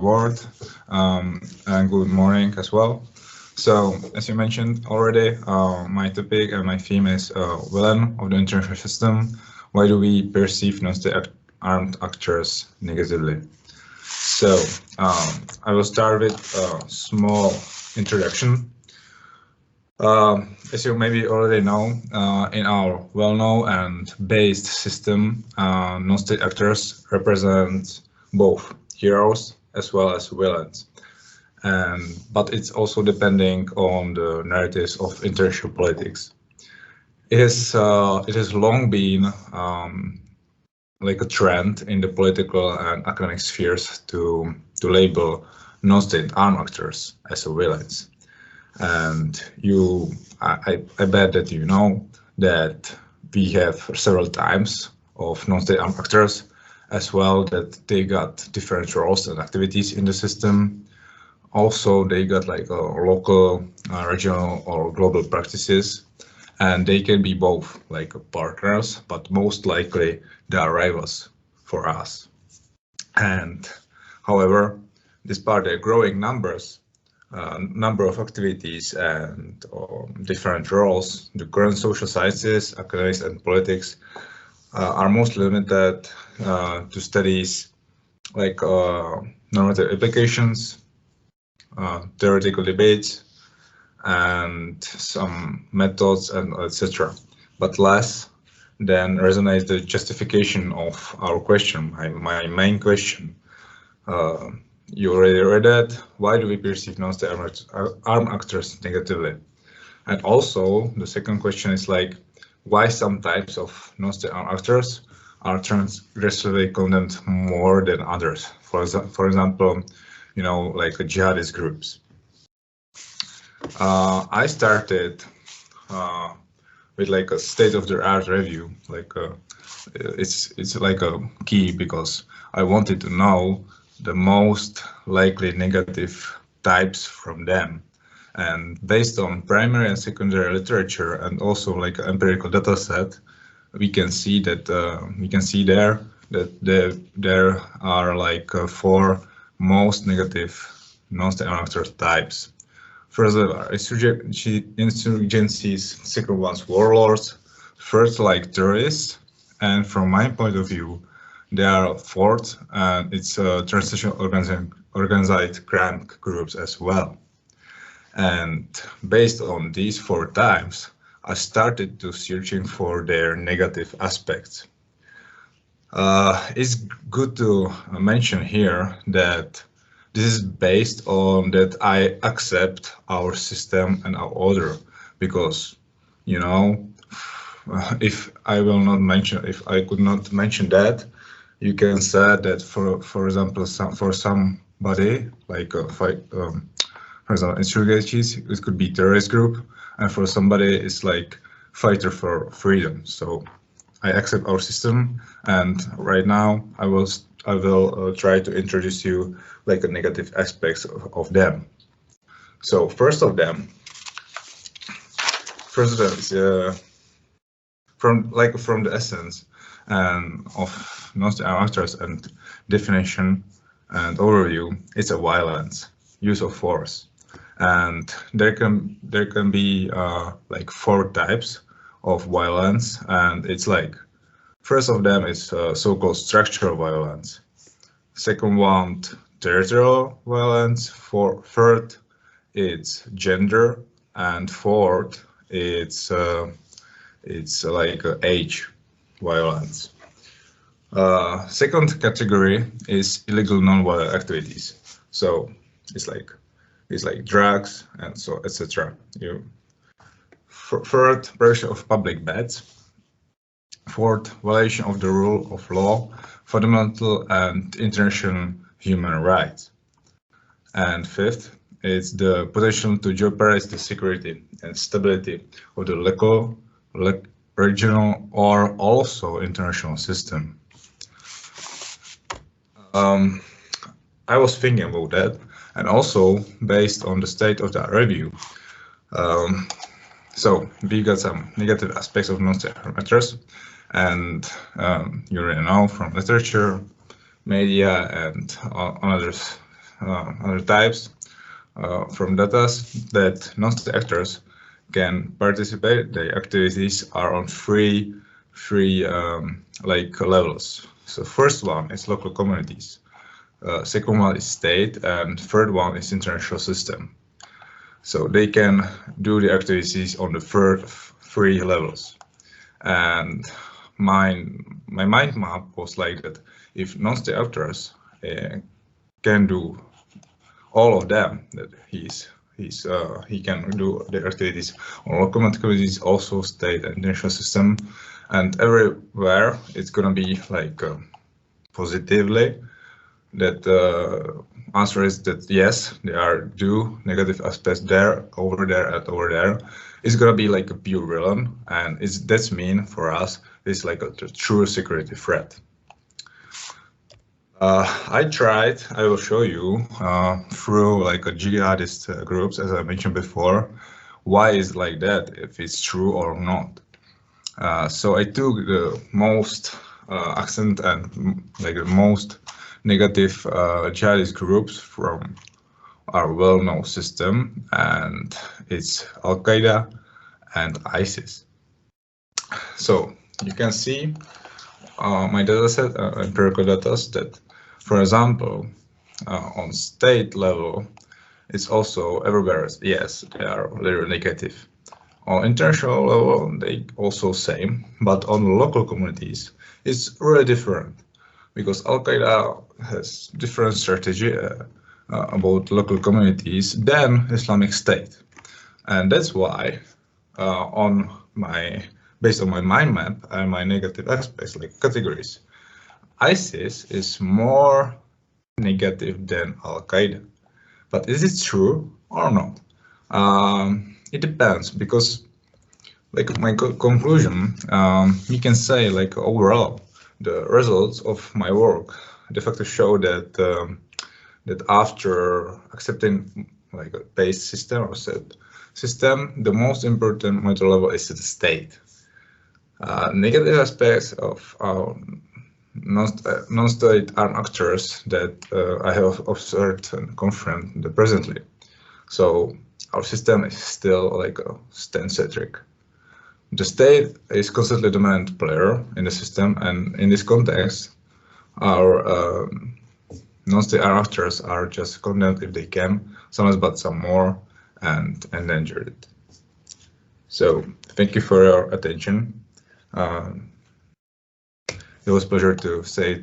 word, and good morning as well. So, as you mentioned already, my topic and my theme is villain of the international system. Why do we perceive non-state armed actors negatively? So, I will start with a small introduction. As you maybe already know, in our well-known and based system, non-state actors represent both heroes as well as villains. But it's also depending on the narratives of international politics. It has long been like a trend in the political and economic spheres to label non-state armed actors as villains. And I bet that you know that we have several types of non-state armed actors as well, that they got different roles and activities in the system. Also, they got like local, regional or global practices, and they can be both like partners, but most likely they are rivals for us. And however, despite their growing number of activities and different roles, the current social sciences, economics, and politics are most limited to studies like normative applications, theoretical debates, and some methods and etc. But less than resonates the justification of our question, my main question. You already read that. Why do we perceive non-state armed actors negatively? And also, the second question is like, why some types of non-state armed actors are transgressively condemned more than others? For example, you know, like jihadist groups. I started with like a state-of-the-art review. Like it's like a key because I wanted to know the most likely negative types from them. And based on primary and secondary literature and also like an empirical data set, we can see that there are like four most negative non-state actor types. First are insurgencies, second one's warlords, third like terrorists, and from my point of view, they are fourth, and it's transnational organized crime groups as well. And based on these four types, I started to searching for their negative aspects. It's good to mention here that this is based on that I accept our system and our order, because, you know, if I could not mention that, you can say that for example, for somebody like for example, insurgencies, it could be terrorist group, and for somebody it's like fighter for freedom. So I accept our system, and right now I will try to introduce you like a negative aspects of them. So first of them is from the essence and of non-state actors and definition and overview, it's a violence, use of force, and there can be like four types of violence, and it's like, first of them is so-called structural violence, second one territorial violence, third it's gender, and fourth it's like age violence. Second category is illegal non-violent activities. So it's like drugs and so etc. Third, pressure of public beds. Fourth, violation of the rule of law, fundamental and international human rights. And fifth, it's the potential to jeopardize the security and stability of the local, regional, or also international system. I was thinking about that, and also based on the state of that review. So we got some negative aspects of non-state actors, and you already know from literature, media, and others other types from data that non-state actors can participate. The activities are on three like levels. So first one is local communities, second one is state, and third one is international system. So they can do the activities on the three levels. And my mind map was like that: if non-state actors can do all of them, that he can do the activities on local communities, also state and international system, and everywhere it's gonna be like positively. That answer is that yes, there are two negative aspects there, over there, and over there. It's gonna be like a pure villain, and that's mean for us. It's like a true security threat. I tried. I will show you through like a jihadist groups, as I mentioned before. Why is like that? If it's true or not. So I took the most accent and like the most negative jihadist groups from our well-known system, and it's Al Qaeda and ISIS. So you can see my dataset, empirical data, that, for example, on state level, it's also everywhere. Yes, they are very negative. On international level, they also same, but on local communities, it's really different, because Al Qaeda has different strategy about local communities than Islamic State, and that's why based on my mind map and my negative aspects like categories, ISIS is more negative than Al Qaeda. But is it true or not? It depends, because like my conclusion, you can say like overall the results of my work de facto show that that after accepting like a base system or set system, the most important monitor level is the state. Negative aspects of non-state armed actors that I have observed and confirmed presently. So our system is still like a state-centric. The state is constantly dominant player in the system, and in this context, our non-state armed actors are just condemned if they can, some less but some more, and endangered. So thank you for your attention. It was a pleasure to say